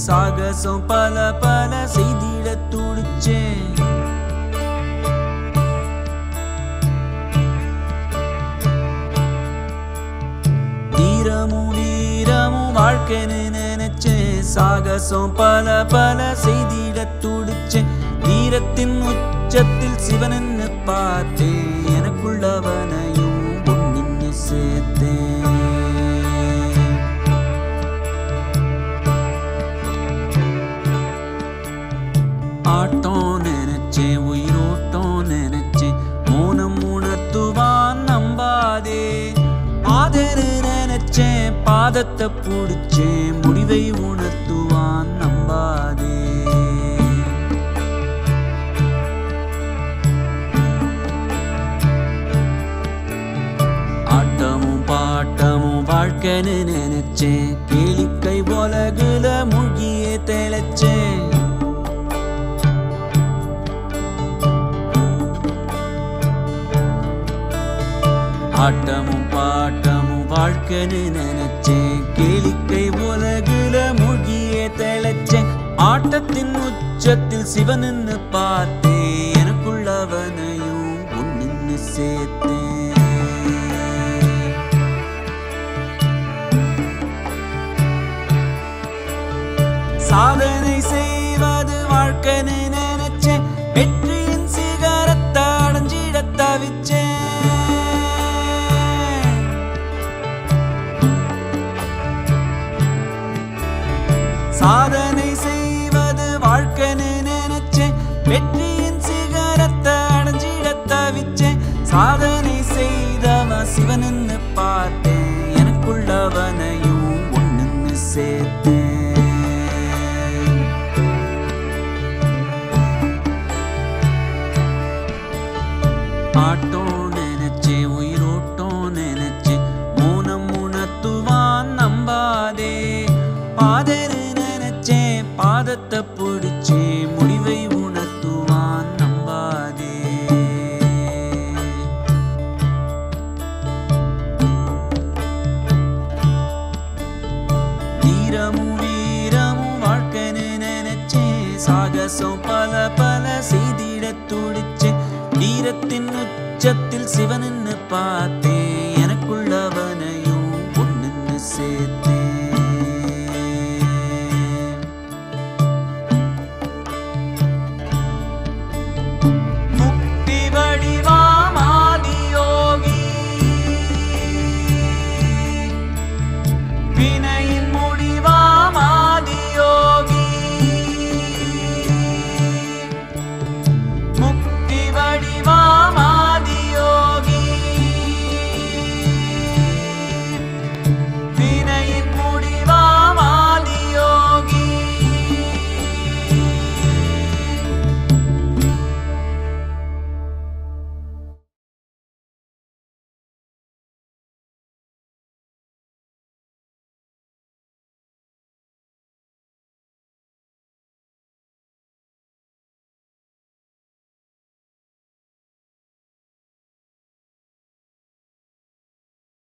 சாகசம் பல பல செய்திட துடிச்சேன். தீரமும் வீரமும் வாழ்க்கைன்னு நினைச்சேன். சாகசம் பல பல செய்திட துடிச்சேன். தீரத்தின் உச்சத்தில் சிவனன்னு பார்த்தேன். எனக்குள்ளவனையும் ஒன்னு சேர்த்தேன். ஆட்டம் நினைச்சேன், உயிரோட்டம் நினைச்சேன். மௌனம் உணர்த்துவான் நம்பாதே. ஆதரு நினைச்சேன், பாதத்தை பிடிச்சேன். முடிவை உணர்த்துவான் நம்பாதே. ஆட்டமும் பாட்டமும் வாழ்க்கைன்னு நினைச்சேன். கேளிக்கை உலகுல மூழ்கியே தெளிச்சேன். ஆட்டமும் பாட்டமும் வாழ்க்கைன்னு நினைச்சேன். கேளிக்கை உலகுல மூழ்கியே தெளிச்சேன். ஆட்டத்தின் உச்சத்தில் சிவனன்னு பார்த்தேன். எனக்குள்ளவனையும் ஒன்னு சேர்த்தேன். சாதனை செய்வது வாழ்க்கைன்னு நினைச்சேன். வெற்றியின் சிகரத்தை அடைஞ்சிட தவிச்சேன். சாதனை செய்வது வாழ்க்கைன்னு நினைச்சேன். வெற்றியின் சிகரத்தை அடைஞ்சிட தவிச்சேன். சாதனை செய்தவன் சிவனன்னு பார்த்தேன். எனக்குள்ளவனையும் ஒன்னு சேர்த்தேன். ஆட்டம் நினைச்சேன், உயிரோட்டம் நினைச்சேன். மௌனம் உணர்த்துவான் நம்பாதே. பாதரு நினைச்சேன், பாதத்தை பிடிச்சேன். முடிவை உணர்த்துவான் நம்பாதே. தீரமும் வீரமும் வாழ்க்கைன்னு நினைச்சேன். சாகசம் பல பல செய்திட துடிச்சேன். தீரத்தின் உச்சத்தில் சிவனன்னு பார்த்தேன்.